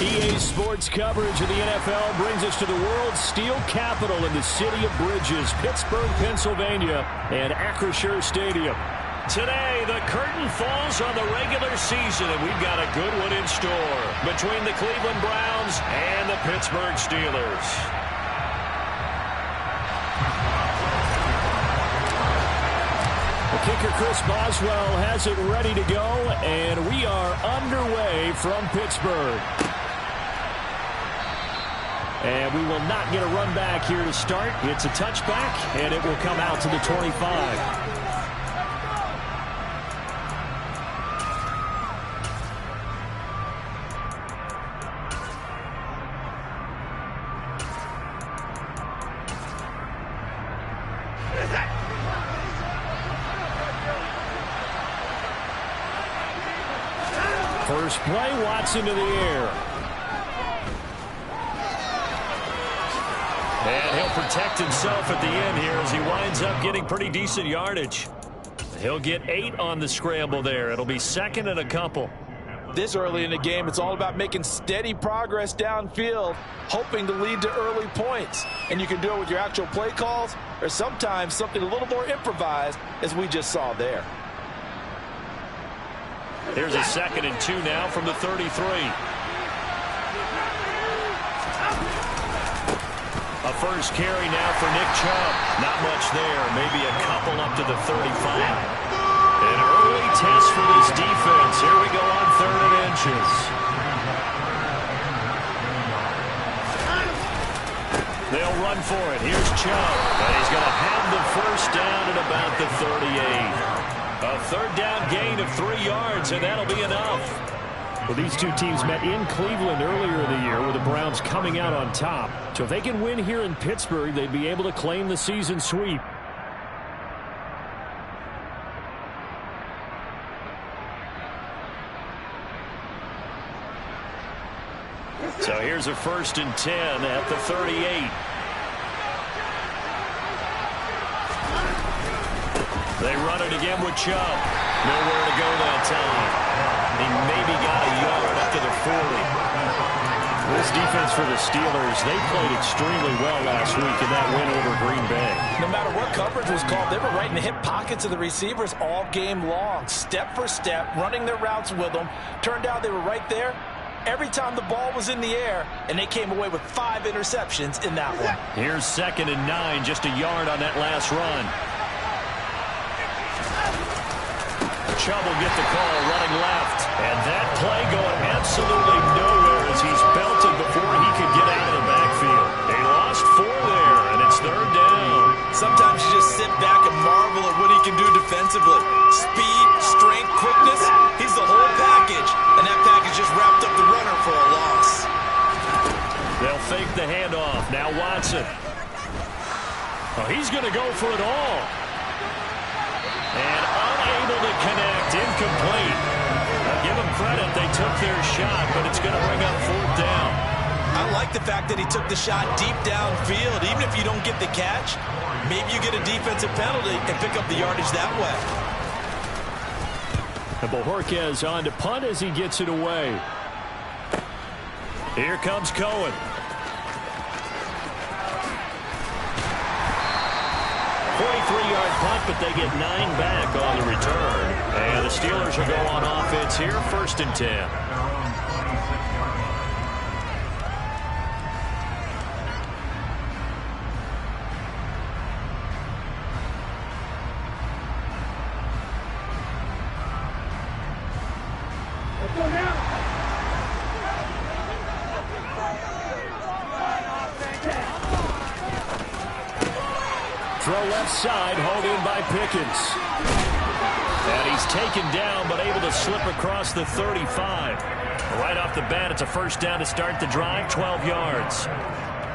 EA Sports coverage of the NFL brings us to the world's steel capital in the city of Bridges, Pittsburgh, Pennsylvania, and Acrisure Stadium. Today, the curtain falls on the regular season, and we've got a good one in store between the Cleveland Browns and the Pittsburgh Steelers. The kicker, Chris Boswell, has it ready to go, and we are underway from Pittsburgh. And we will not get a run back here to start. It's a touchback, and it will come out to the 25. First play, Watson to the air. And he'll protect himself at the end here as he winds up getting pretty decent yardage. He'll get 8 on the scramble there. It'll be second and a couple. This early in the game, it's all about making steady progress downfield, hoping to lead to early points. And you can do it with your actual play calls or sometimes something a little more improvised, as we just saw there. Here's a second and 2 now from the 33. A first carry now for Nick Chubb. Not much there. Maybe a couple up to the 35. An early test for this defense. Here we go on 3rd and inches. They'll run for it. Here's Chubb. And he's going to have the first down at about the 38. A 3rd down gain of 3 yards, and that'll be enough. Well, these two teams met in Cleveland earlier in the year with the Browns coming out on top. So if they can win here in Pittsburgh, they'd be able to claim the season sweep. So here's a 1st and 10 at the 38. They run it again with Chubb. Nowhere to go that time. He maybe got a yard up to the 40. This defense for the Steelers, they played extremely well last week in that win over Green Bay. No matter what coverage was called, they were right in the hip pockets of the receivers all game long. Step for step, running their routes with them. Turned out they were right there every time the ball was in the air, and they came away with 5 interceptions in that one. Here's 2nd and 9, just a yard on that last run. Chubb will get the call running left. And that play going absolutely nowhere as he's belted before he could get out of the backfield. They lost 4 there, and it's 3rd down. Sometimes you just sit back and marvel at what he can do defensively. Speed, strength, quickness, he's the whole package. And that package just wrapped up the runner for a loss. They'll fake the handoff. Now Watson. Oh, he's going to go for it all. And unable to connect, incomplete. Give them credit, they took their shot, but it's going to bring up 4th down. I like the fact that he took the shot deep downfield. Even if you don't get the catch, maybe you get a defensive penalty and pick up the yardage that way. And Bojorquez on to punt as he gets it away. Here comes Cohen. 43-yard punt, but they get 9 back on the return. And the Steelers will go on offense here, 1st and 10. Let's go now. Throw left side, hauled in by Pickens. And he's taken down, but able to slip across the 35. Right off the bat, it's a 1st down to start the drive, 12 yards.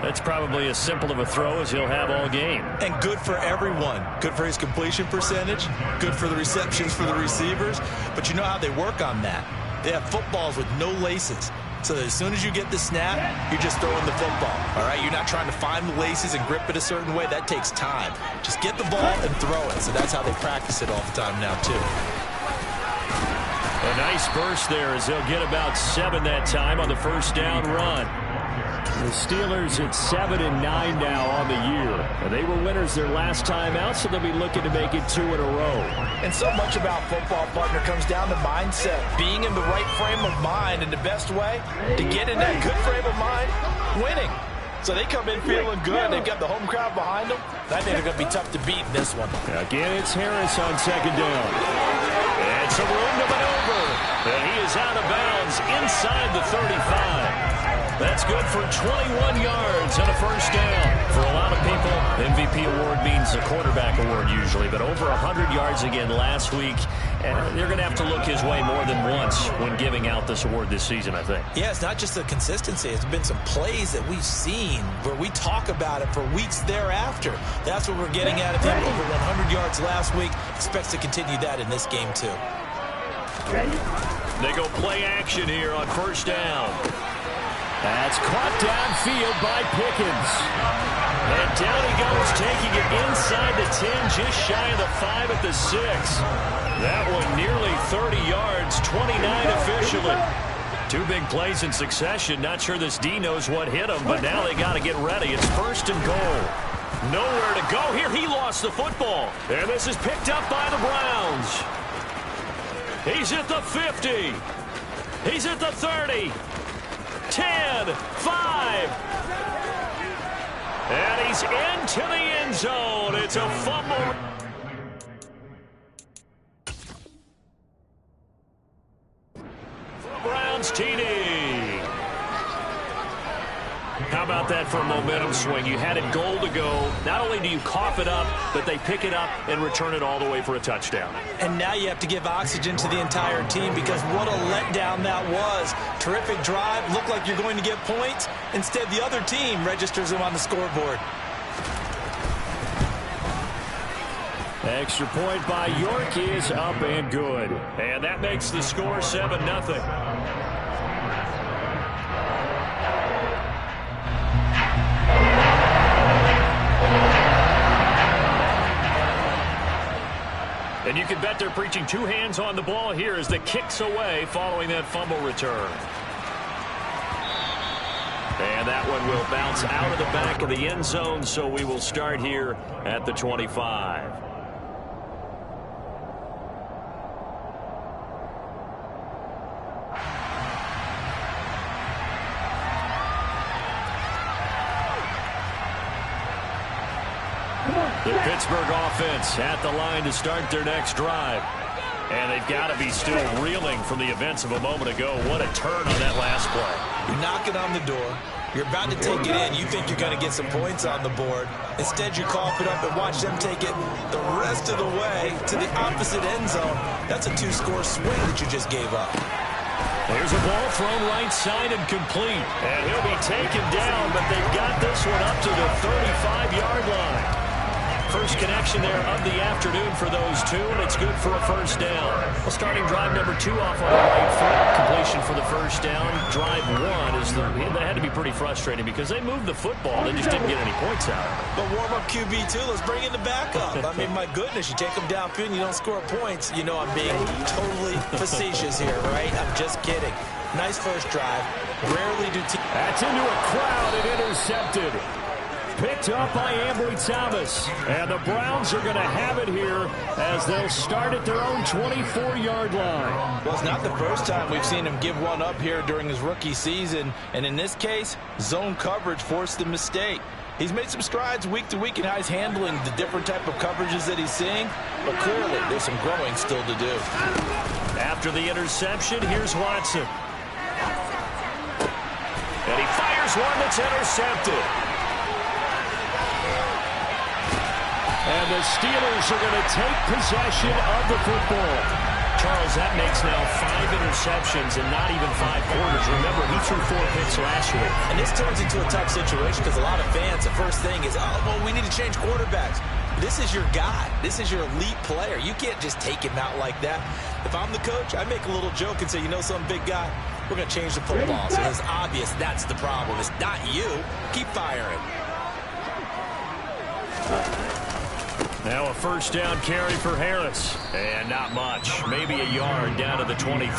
That's probably as simple of a throw as he'll have all game. And good for everyone. Good for his completion percentage. Good for the receptions for the receivers. But you know how they work on that. They have footballs with no laces. So as soon as you get the snap, you're just throwing the football. All right, you're not trying to find the laces and grip it a certain way. That takes time. Just get the ball and throw it. So that's how they practice it all the time now, too. And A nice burst there as they'll get about 7 that time on the first down run. The Steelers at 7-9 now on the year. And they were winners their last time out, so they'll be looking to make it 2 in a row. And so much about football, partner, comes down to mindset. Being in the right frame of mind, and the best way to get in that good frame of mind, winning. So they come in feeling good. They've got the home crowd behind them. I think they're going to be tough to beat in this one. Again, it's Harris on second down. And some room to maneuver. And he is out of bounds inside the 35. That's good for 21 yards and a first down. For a lot of people, MVP award means a quarterback award usually, but over 100 yards again last week. And they're going to have to look his way more than once when giving out this award this season, I think. Yeah, it's not just the consistency. It's been some plays that we've seen where we talk about it for weeks thereafter. That's what we're getting out of him. Over 100 yards last week. Expects to continue that in this game, too. They go play action here on first down. That's caught downfield by Pickens. And down he goes, taking it inside the 10, just shy of the 5 at the 6. That one nearly 30 yards, 29 officially. 2 big plays in succession. Not sure this D knows what hit him, but now they got to get ready. It's first and goal. Nowhere to go here. He lost the football. And this is picked up by the Browns. He's at the 50. He's at the 30. 10, 5. And he's into the end zone. It's a fumble. Browns TD. How about that for a momentum swing? You had it goal to go. Not only do you cough it up, but they pick it up and return it all the way for a touchdown. And now you have to give oxygen to the entire team because what a letdown that was. Terrific drive. Looked like you're going to get points. Instead, the other team registers them on the scoreboard. Extra point by York is up and good. And that makes the score 7-0. And you can bet they're preaching 2 hands on the ball here as the kick's away following that fumble return. And that one will bounce out of the back of the end zone, so we will start here at the 25. The Pittsburgh offense at the line to start their next drive. And they've got to be still reeling from the events of a moment ago. What a turn on that last play. You're knocking on the door. You're about to take it in. You think you're going to get some points on the board. Instead, you cough it up and watch them take it the rest of the way to the opposite end zone. That's a 2-score swing that you just gave up. Here's a ball thrown right side and complete. And he'll be taken down, but they've got this one up to the 35-yard line. First connection there of the afternoon for those 2, and it's good for a first down. Well, starting drive number 2 off on the right foot. Completion for the first down. Drive 1 is that had to be pretty frustrating because they moved the football. They just didn't get any points out. But warm-up QB2, let's bring in the backup. I mean, my goodness, you take them downfield and you don't score points. You know I'm being totally facetious here, right? I'm just kidding. Nice first drive. Rarely do teams. That's into a crowd and intercepted. Picked up by Ambry Thomas. And the Browns are going to have it here as they'll start at their own 24-yard line. Well, it's not the first time we've seen him give one up here during his rookie season. And in this case, zone coverage forced the mistake. He's made some strides week to week in how he's handling the different type of coverages that he's seeing. But clearly, there's some growing still to do. After the interception, here's Watson. And he fires one that's intercepted. And the Steelers are going to take possession of the football. Charles, that makes now 5 interceptions and not even 5 quarters. Remember, he threw 4 picks last week. And this turns into a tough situation because a lot of fans, the first thing is, oh, well, we need to change quarterbacks. This is your guy. This is your elite player. You can't just take him out like that. If I'm the coach, I make a little joke and say, you know something, big guy? We're going to change the football. So it's obvious that's the problem. It's not you. Keep firing. Now a first down carry for Harris. And not much. Maybe a yard down to the 23.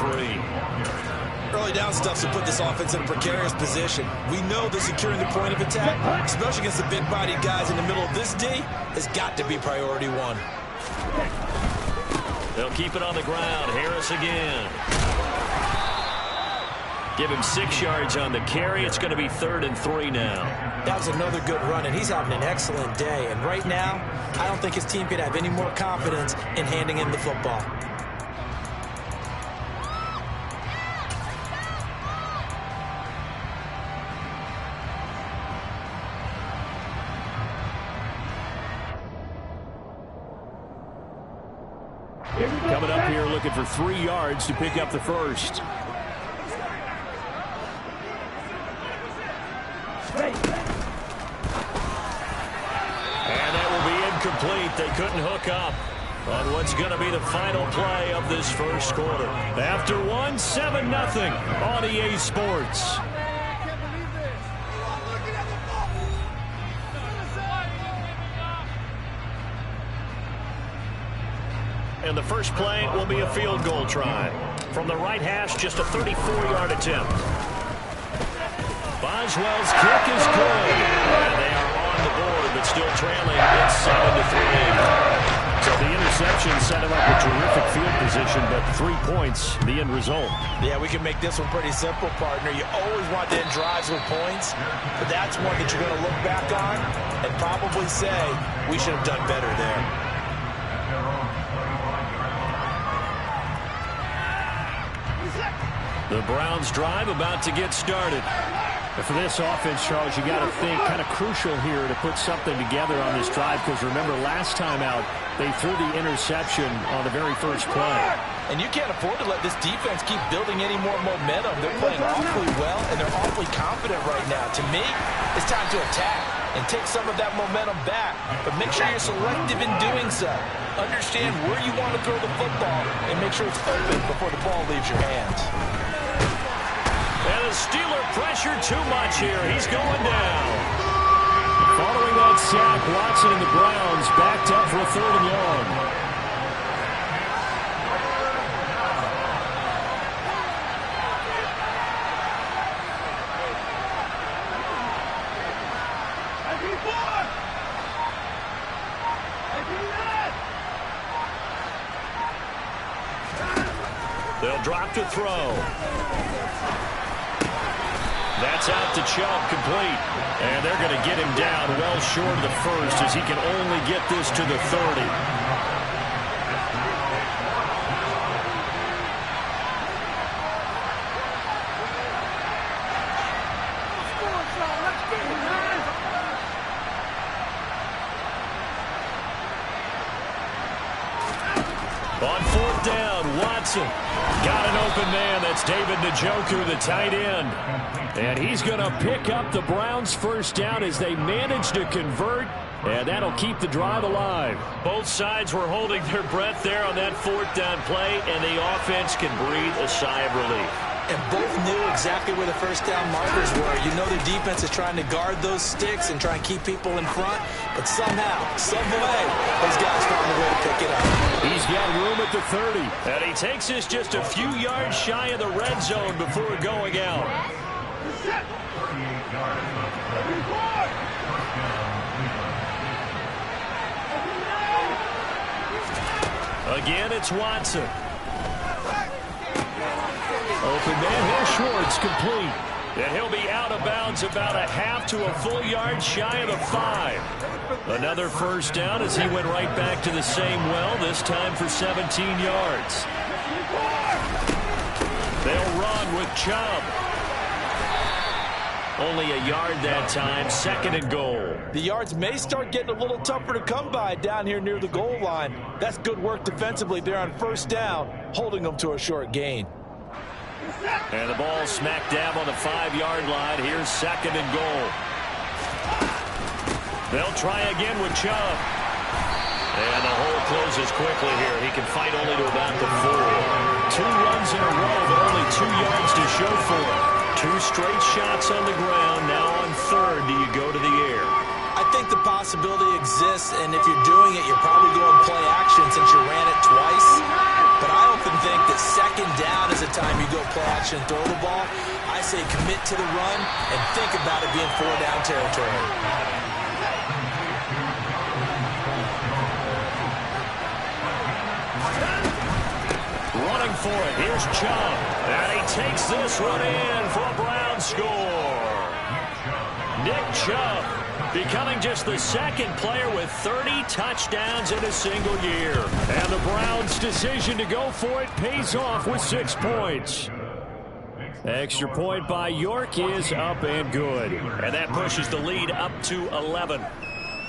Early down stuff to put this offense in a precarious position. We know that securing the point of attack, especially against the big-bodied guys in the middle of this D, has got to be priority one. They'll keep it on the ground. Harris again. Give him 6 yards on the carry. It's going to be 3rd and 3 now. That was another good run, and he's having an excellent day. And right now, I don't think his team could have any more confidence in handing him the football. Coming up here looking for 3 yards to pick up the first. And that will be incomplete. They couldn't hook up on what's going to be the final play of this first quarter. After 7-0 on EA Sports. And the first play will be a field goal try. From the right hash, just a 34-yard attempt. Boswell's kick is good. And they are on the board, but still trailing. It's 7-3. So the interception set him up with terrific field position, but 3 points, the end result. Yeah, we can make this one pretty simple, partner. You always want to end drives with points, but that's one that you're going to look back on and probably say, we should have done better there. The Browns drive about to get started. But for this offense, Charles, you got to think kind of crucial here to put something together on this drive, because remember last time out they threw the interception on the very first play. And you can't afford to let this defense keep building any more momentum. They're playing awfully well, and they're awfully confident right now. To me, it's time to attack and take some of that momentum back. But make sure you're selective in doing so. Understand where you want to throw the football and make sure it's open before the ball leaves your hands. And the Steeler pressure too much here. He's going down. Following that sack, Watson and the Browns backed up for a 3rd and long. They'll drop to throw. That's out to Chubb, complete. And they're going to get him down well short of the first, as he can only get this to the 30. On 4th down, Watson got an open man. That's David Njoku, the tight end. And he's going to pick up the Browns' first down as they manage to convert. And that'll keep the drive alive. Both sides were holding their breath there on that 4th down play, and the offense can breathe a sigh of relief. And both knew exactly where the first down markers were. You know the defense is trying to guard those sticks and try and keep people in front. But somehow, some way, those guys found a way to pick it up. He's got room at the 30. And he takes us just a few yards shy of the red zone before going out. Again, it's Watson. Open man, here's Schwartz, complete. And he'll be out of bounds about a half to a full yard shy of the 5. Another first down as he went right back to the same well, this time for 17 yards. They'll run with Chubb. Only a yard that time, 2nd and goal. The yards may start getting a little tougher to come by down here near the goal line. That's good work defensively there on first down, holding them to a short gain. And the ball smack dab on the 5-yard line. Here's 2nd and goal. They'll try again with Chubb. And the hole closes quickly here. He can fight only to about the 4. 2 runs in a row, but only 2 yards to show for it. 2 straight shots on the ground. Now on 3rd, do you go to the air? I think think the possibility exists, and if you're doing it, you're probably going play action since you ran it twice. But I often think that second down is the time you go play action and throw the ball. I say commit to the run and think about it being 4-down territory. Running for it. Here's Chubb. And he takes this one in for a Brown score. Nick Chubb becoming just the second player with 30 touchdowns in a single year. And the Browns' decision to go for it pays off with 6 points. Extra point by York is up and good. And that pushes the lead up to 11.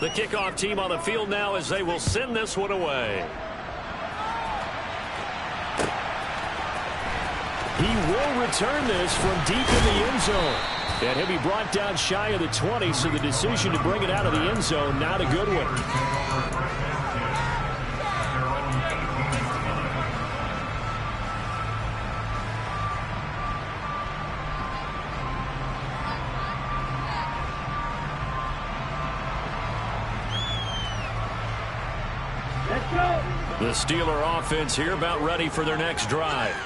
The kickoff team on the field now as they will send this one away. He will return this from deep in the end zone. And he'll be brought down shy of the 20, so the decision to bring it out of the end zone, not a good one. The Steeler offense here about ready for their next drive.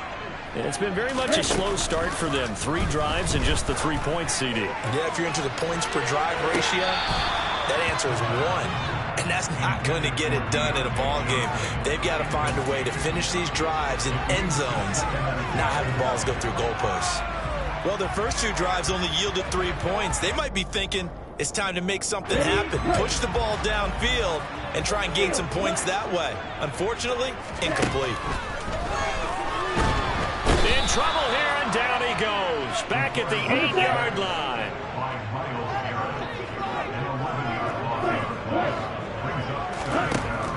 It's been very much a slow start for them. 3 drives and just the 3 points, CD. Yeah, if you're into the points per drive ratio, that answer is 1. And that's not going to get it done in a ball game. They've got to find a way to finish these drives in end zones, not having balls go through goalposts. Well, their first 2 drives only yielded 3 points. They might be thinking it's time to make something happen. Push the ball downfield and try and gain some points that way. Unfortunately, incomplete. In trouble here, and down he goes. Back at the 8-yard line.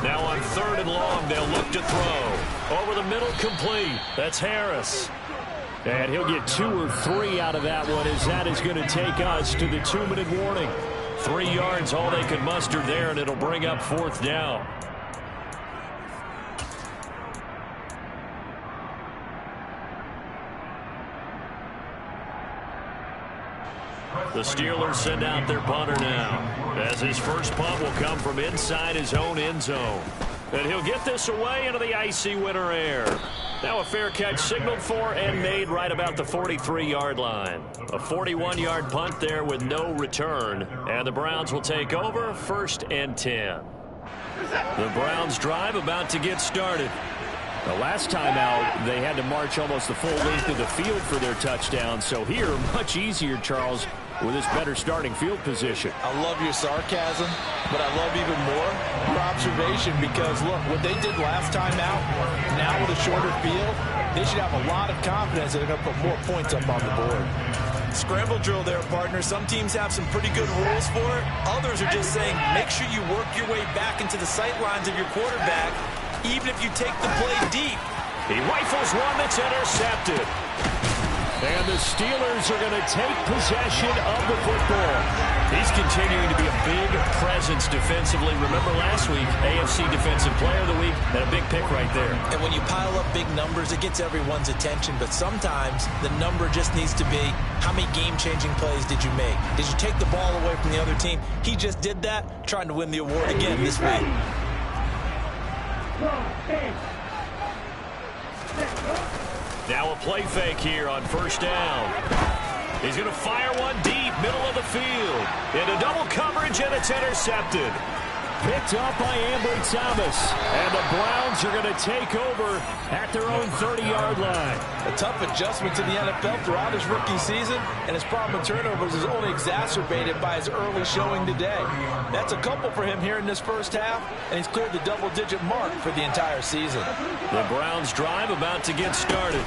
Now on 3rd and long, they'll look to throw. Over the middle, complete. That's Harris. And he'll get 2 or 3 out of that one, as that is going to take us to the 2-minute warning. 3 yards, all they could muster there, and it'll bring up 4th down. The Steelers send out their punter now, as his first punt will come from inside his own end zone. And he'll get this away into the icy winter air. Now a fair catch signaled for and made right about the 43-yard line. A 41-yard punt there with no return. And the Browns will take over, 1st and 10. The Browns drive about to get started. The last time out, they had to march almost the full length of the field for their touchdown. So here, much easier, Charles, with this better starting field position. I love your sarcasm, but I love even more your observation, because, look, what they did last time out, now with a shorter field, they should have a lot of confidence that they're going to put more points up on the board. Scramble drill there, partner. Some teams have some pretty good rules for it. Others are just saying, make sure you work your way back into the sight lines of your quarterback, even if you take the play deep. He rifles one that's intercepted. And the Steelers are going to take possession of the football. He's continuing to be a big presence defensively. Remember last week, AFC Defensive Player of the Week, and a big pick right there. And when you pile up big numbers, it gets everyone's attention. But sometimes the number just needs to be, how many game-changing plays did you make? Did you take the ball away from the other team? He just did that, trying to win the award again this week. Now a play fake here on 1st down. He's going to fire one deep, middle of the field. Into double coverage, and it's intercepted. Picked up by Ambry Thomas. And the Browns are going to take over at their own 30-yard line. A tough adjustment to the NFL throughout his rookie season, and his problem with turnovers is only exacerbated by his early showing today. That's a couple for him here in this first half, and he's cleared the double-digit mark for the entire season. The Browns drive about to get started.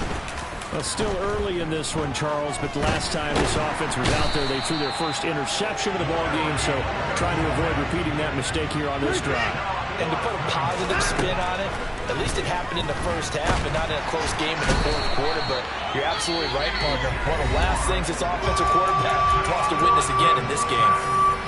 Well, still early in this one, Charles, but the last time this offense was out there, they threw their first interception of the ballgame, so trying to avoid repeating that mistake here on this drive. And to put a positive spin on it, at least it happened in the first half and not in a close game in the 4th quarter, but you're absolutely right, partner. One of the last things this offensive quarterback wants to witness again in this game.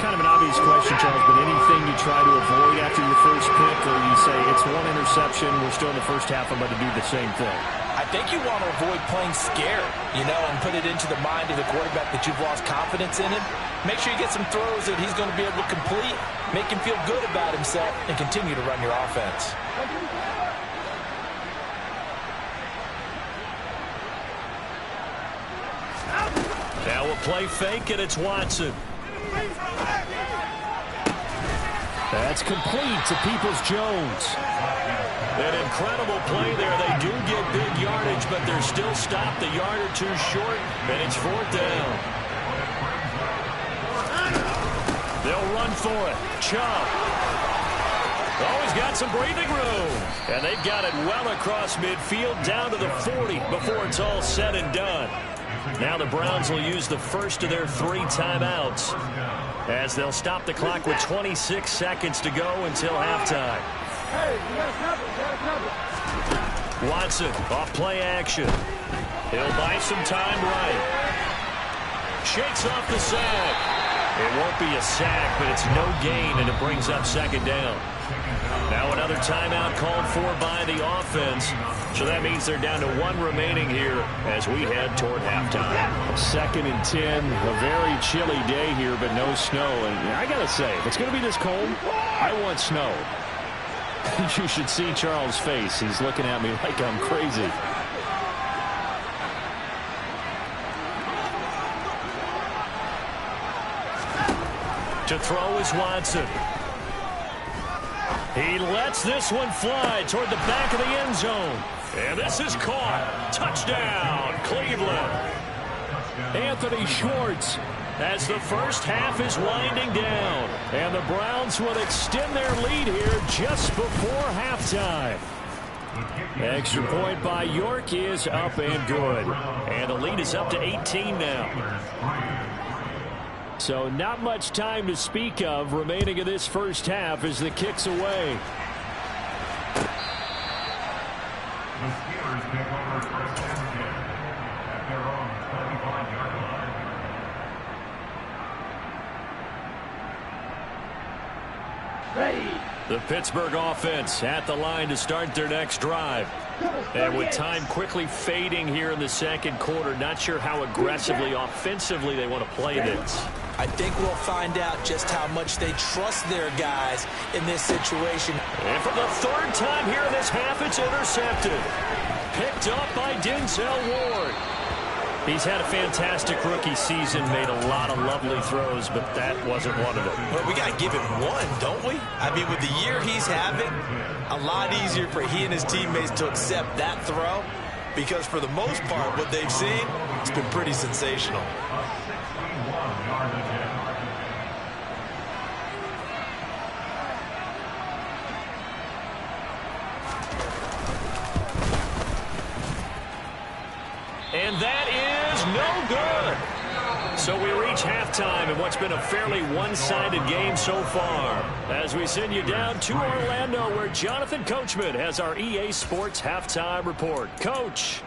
Kind of an obvious question, Charles, but anything you try to avoid after your first pick, or you say it's one interception, we're still in the first half, I'm going to do the same thing? I think you want to avoid playing scared, and put it into the mind of the quarterback that you've lost confidence in him. Make sure you get some throws that he's going to be able to complete, make him feel good about himself, and continue to run your offense. Now a play fake, and it's Watson. That's complete to Peoples-Jones. An incredible play there. They do get big yardage, but they're still stopped a yard or two short, and it's 4th down. They'll run for it. Chubb. Oh, he's got some breathing room. And they've got it well across midfield down to the 40 before it's all said and done. Now the Browns will use the first of their 3 timeouts as they'll stop the clock with 26 seconds to go until halftime. Watson off play action. He'll buy some time right. Shakes off the sack. It won't be a sack, but it's no gain, and it brings up 2nd down. Now another timeout called for by the offense. So that means they're down to 1 remaining here as we head toward halftime. 2nd and 10. A very chilly day here, but no snow. And I got to say, if it's going to be this cold, I want snow. You should see Charles' face. He's looking at me like I'm crazy. To throw is Watson. He lets this one fly toward the back of the end zone. And this is caught. Touchdown, Cleveland. Anthony Schwartz as the first half is winding down. And the Browns will extend their lead here just before halftime. Extra point by York is up and good. And the lead is up to 18 now. So not much time to speak of remaining in this first half as the kick's away. The Steelers take over 1st and 10 at their own 35-yard line. Ready. The Pittsburgh offense at the line to start their next drive. And with time quickly fading here in the 2nd quarter, not sure how aggressively, offensively they want to play this. I think we'll find out just how much they trust their guys in this situation. And for the 3rd time here in this half, it's intercepted. Picked up by Denzel Ward. He's had a fantastic rookie season, made a lot of lovely throws, but that wasn't one of them. Well, we got to give him one, don't we? I mean, with the year he's having, a lot easier for he and his teammates to accept that throw because for the most part, what they've seen, it's been pretty sensational. And that is no good. So we reach halftime in what's been a fairly one-sided game so far. As we send you down to Orlando where Jonathan Coachman has our EA Sports Halftime Report. Coach.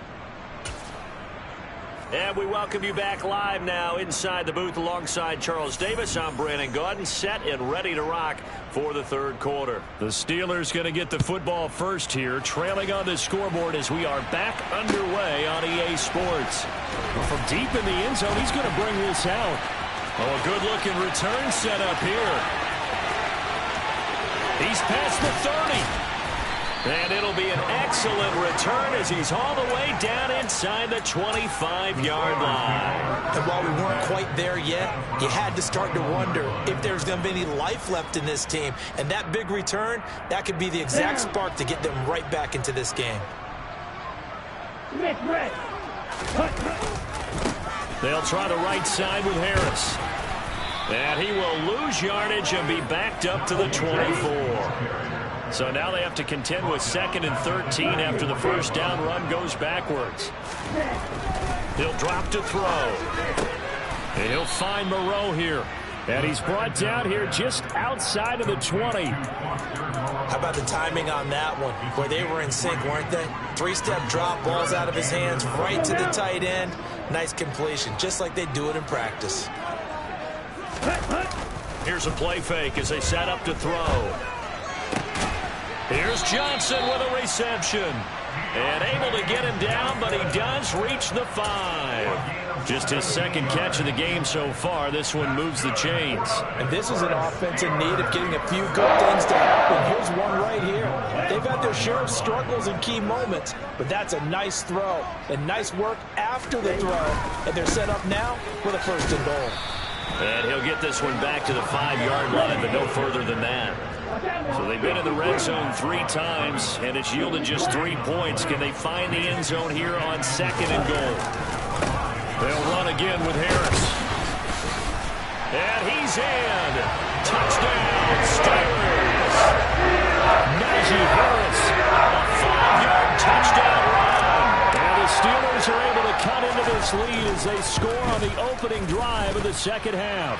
And we welcome you back live now inside the booth alongside Charles Davis. I'm Brandon Gaudin, set and ready to rock for the 3rd quarter. The Steelers going to get the football first here, trailing on the scoreboard as we are back underway on EA Sports. Well, from deep in the end zone, he's going to bring this out. Oh, a good-looking return set up here. He's past the 30. And it'll be an excellent return as he's all the way down inside the 25-yard line. And while we weren't quite there yet, you had to start to wonder if there's going to be any life left in this team. And that big return, that could be the exact spark to get them right back into this game. They'll try the right side with Harris. And he will lose yardage and be backed up to the 24. So now they have to contend with 2nd and 13 after the first down run goes backwards. He'll drop to throw. And he'll find Moreau here. And he's brought down here just outside of the 20. How about the timing on that one? Where they were in sync, weren't they? 3-step drop, balls out of his hands, right to the tight end. Nice completion, just like they do it in practice. Here's a play fake as they set up to throw. Here's Johnson with a reception. And able to get him down, but he does reach the 5. Just his second catch of the game so far. This one moves the chains. And this is an offense in need of getting a few good things to happen. Here's one right here. They've had their share of struggles in key moments, but that's a nice throw and nice work after the throw. And they're set up now with a 1st and goal. And he'll get this one back to the 5-yard line, but no further than that. So they've been in the red zone 3 times, and it's yielded just 3 points. Can they find the end zone here on 2nd and goal? They'll run again with Harris. And he's in. Touchdown, Steelers. Najee Harris, a 5-yard touchdown run. And the Steelers are able to cut into this lead as they score on the opening drive of the second half.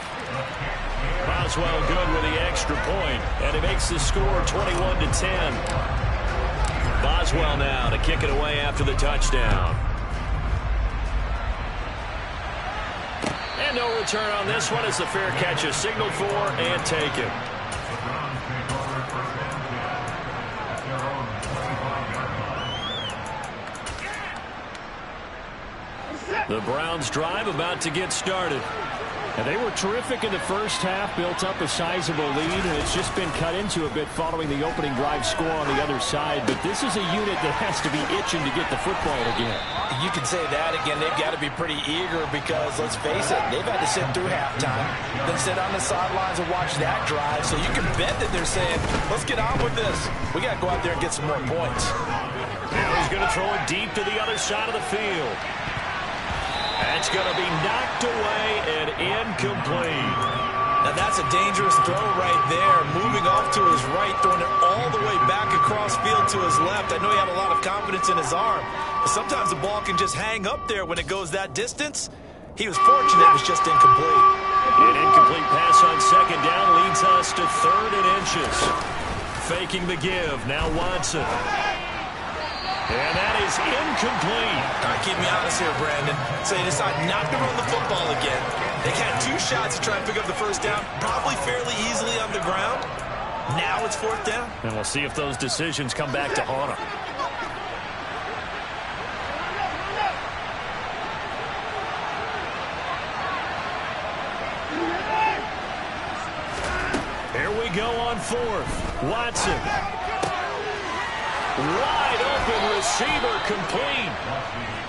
Boswell good with the extra point, and he makes the score 21-10. Boswell now to kick it away after the touchdown. And no return on this one as the fair catch is signaled for and taken. The Browns drive about to get started. And they were terrific in the first half, built up a sizable lead, and it's just been cut into a bit following the opening drive score on the other side. But this is a unit that has to be itching to get the football again. You can say that again. They've got to be pretty eager because, let's face it, they've had to sit through halftime, then sit on the sidelines and watch that drive. So you can bet that they're saying, let's get on with this. We got to go out there and get some more points. Now he's going to throw it deep to the other side of the field. That's going to be knocked away and incomplete. Now that's a dangerous throw right there. Moving off to his right, throwing it all the way back across field to his left. I know he had a lot of confidence in his arm, but sometimes the ball can just hang up there when it goes that distance. He was fortunate it was just incomplete. An incomplete pass on 2nd down leads us to 3rd and inches. Faking the give. Now Watson. And that is incomplete. All right, keep me honest here, Brandon. So they decide not to run the football again. They had 2 shots to try and pick up the 1st down, probably fairly easily on the ground. Now it's 4th down. And we'll see if those decisions come back to haunt them. Here we go on 4th. Watson. Wide open receiver complete.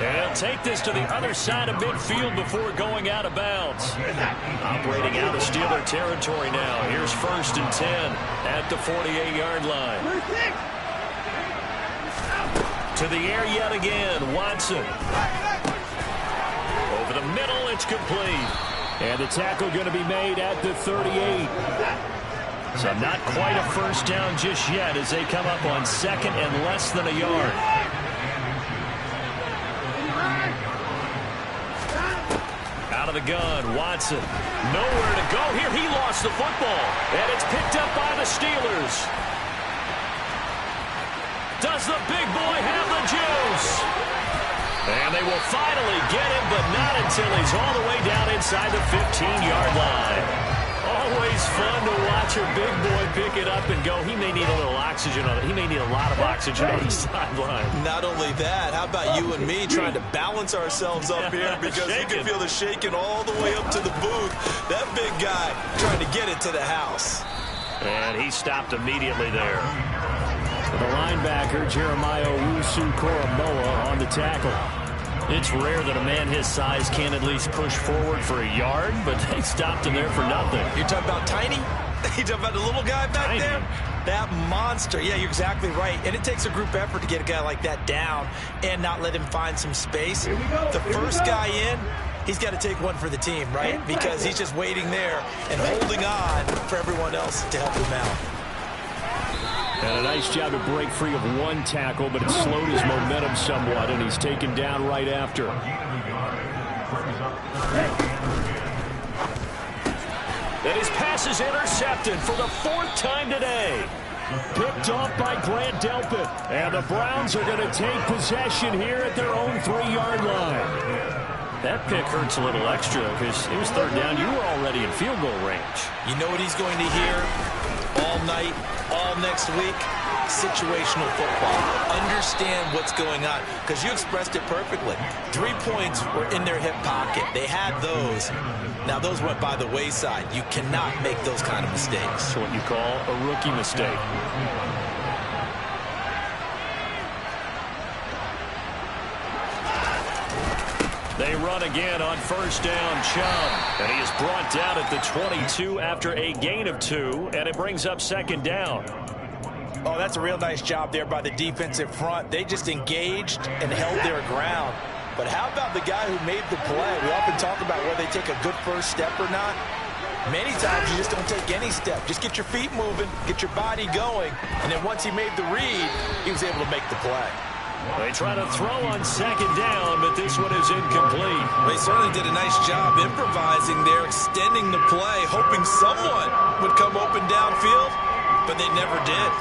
And he'll take this to the other side of midfield before going out of bounds. Operating out of Steeler territory now. Here's 1st and 10 at the 48-yard line. To the air yet again. Watson. Over the middle, it's complete. And the tackle going to be made at the 38. So not quite a 1st down just yet as they come up on 2nd and less than a yard. Out of the gun, Watson. Nowhere to go here. He lost the football. And it's picked up by the Steelers. Does the big boy have the juice? And they will finally get him, but not until he's all the way down inside the 15-yard line. Always fun to watch your big boy pick it up and go. He may need a little oxygen on it. He may need a lot of oxygen on the sideline. Not only that, how about you and me trying to balance ourselves up here because you can feel the shaking all the way up to the booth. That big guy trying to get it to the house. And he stopped immediately there. The linebacker, Jeremiah Owusu-Koramoah, on the tackle. It's rare that a man his size can at least push forward for a yard, but they stopped him there for nothing. You're talking about tiny? You're talking about the little guy back Tiny. there? That monster. Yeah, you're exactly right. And it takes a group effort to get a guy like that down and not let him find some space. The first guy in, he's got to take one for the team, right? Because he's just waiting there and holding on for everyone else to help him out. And a nice job to break free of 1 tackle, but it slowed his momentum somewhat, and he's taken down right after. And his pass is intercepted for the 4th time today. Picked off by Grant Delpit. And the Browns are going to take possession here at their own 3-yard line. That pick hurts a little extra because it was 3rd down. You were already in field goal range. You know what he's going to hear all night, all next week? situational football. Understand what's going on, because you expressed it perfectly. 3 points were in their hip pocket. They had those. Now, those went by the wayside. You cannot make those kind of mistakes. That's what you call a rookie mistake. They run again on first down. Chubb, and he is brought down at the 22 after a gain of 2, and it brings up second down. Oh, that's a real nice job there by the defensive front. They just engaged and held their ground. But how about the guy who made the play? We often talk about whether they take a good first step or not. Many times you just don't take any step. Just get your feet moving, get your body going, and then once he made the read, he was able to make the play. They try to throw on second down, but this one is incomplete. They certainly did a nice job improvising there, extending the play, hoping someone would come open downfield, but they never did.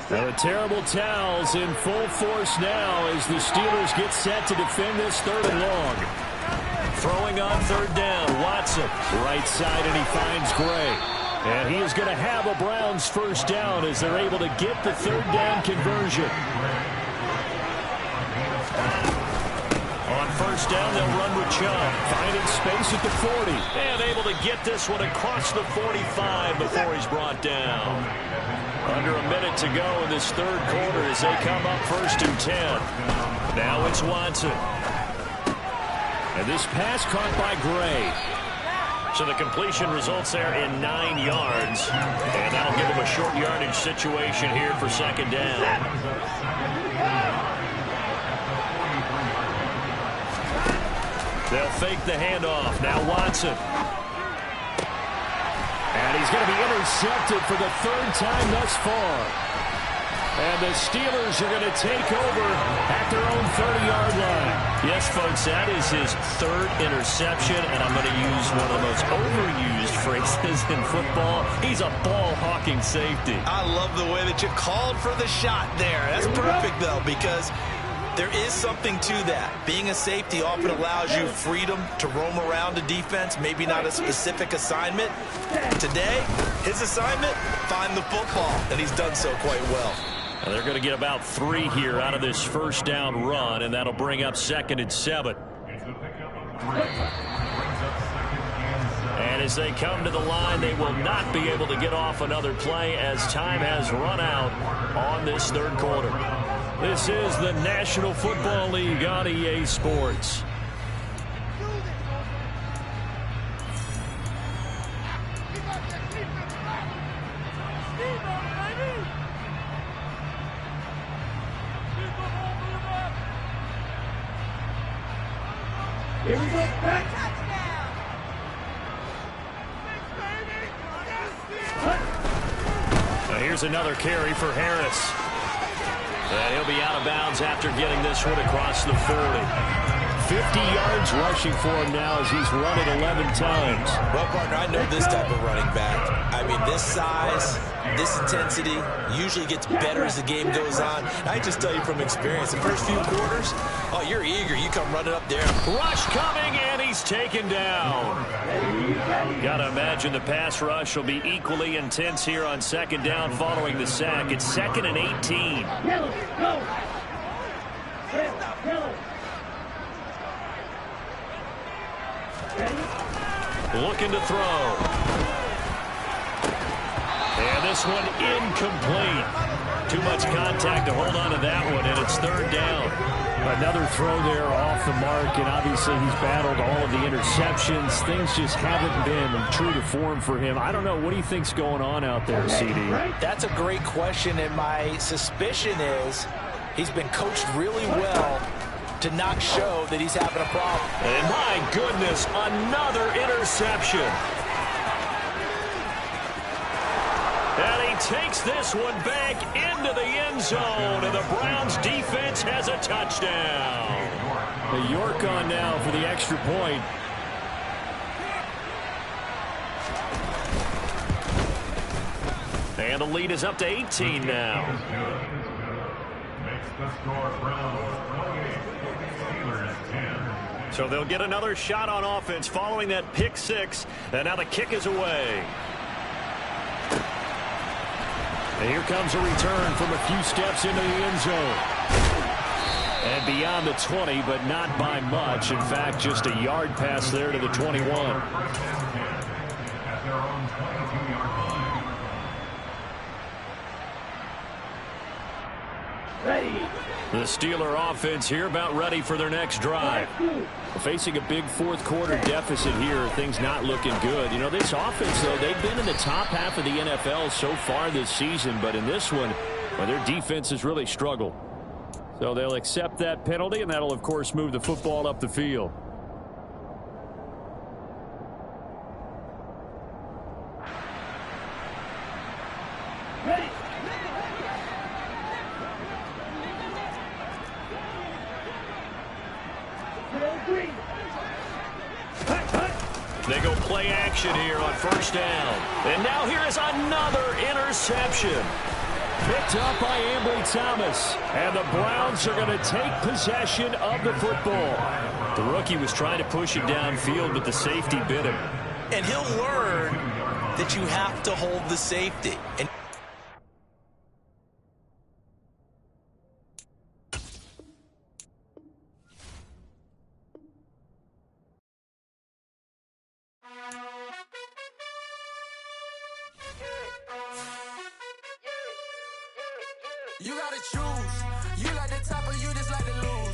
Now the terrible towels in full force now as the Steelers get set to defend this 3rd and long. Throwing on 3rd down, Watson. Right side, and he finds Gray. And he is going to have a Browns first down as they're able to get the 3rd down conversion. On first down, they'll run with Chubb. Finding space at the 40. And able to get this one across the 45 before he's brought down. Under a minute to go in this 3rd quarter as they come up 1st and 10. Now it's Watson. And this pass caught by Gray. So the completion results there in 9 yards. And that'll give them a short yardage situation here for 2nd down. They'll fake the handoff. Now Watson. And he's going to be intercepted for the 3rd time thus far. And the Steelers are going to take over at their own 30-yard line. Yes, folks, that is his 3rd interception, and I'm going to use one of the most overused phrases in football. He's a ball-hawking safety. I love the way that you called for the shot there. That's perfect, though, because there is something to that. Being a safety often allows you freedom to roam around a defense, maybe not a specific assignment. Today, his assignment, find the football, and he's done so quite well. And they're going to get about 3 here out of this first down run, and that'll bring up 2nd and 7. And as they come to the line, they will not be able to get off another play as time has run out on this 3rd quarter. This is the National Football League on EA Sports. Here we go, back. Now here's another carry for Harris. And he'll be out of bounds after getting this one across the 40. 50 yards rushing for him now as he's run it 11 times. Well, partner, I know this type of running back. I mean, this size, this intensity usually gets better as the game goes on. I just tell you from experience, the first few quarters, oh, you're eager. You come running up there. Rush coming, and he's taken down. Got to imagine the pass rush will be equally intense here on 2nd down following the sack. It's 2nd and 18. Go. Looking to throw. And this one incomplete. Too much contact to hold on to that one, and it's 3rd down. Another throw there off the mark, and obviously he's battled all of the interceptions. Things just haven't been true to form for him. I don't know. What do you think's going on out there, CD? That's a great question, and my suspicion is he's been coached really well to not show that he's having a problem. And my goodness, another interception. And he takes this one back into the end zone, and the Browns defense has a touchdown. The York on now for the extra point. And the lead is up to 18 now. Makes the score Browns 28, Steelers 10. So they'll get another shot on offense following that pick six. And now the kick is away. And here comes a return from a few steps into the end zone. And beyond the 20, but not by much. In fact, just a yard pass there to the 21. At their own 22-yard line. Ready. The Steeler offense here about ready for their next drive. Facing a big fourth quarter deficit here, things not looking good. You know, this offense, though, they've been in the top half of the NFL so far this season, but in this one, well, their defense has really struggled. So they'll accept that penalty, and that'll, of course, move the football up the field. Ready. Green. They go play action here on first down. And now here is another interception. Picked up by Ambry Thomas. And the Browns are going to take possession of the football. The rookie was trying to push it downfield, but the safety bit him. And he'll learn that you have to hold the safety. And you gotta choose. You like the top or you just like the low.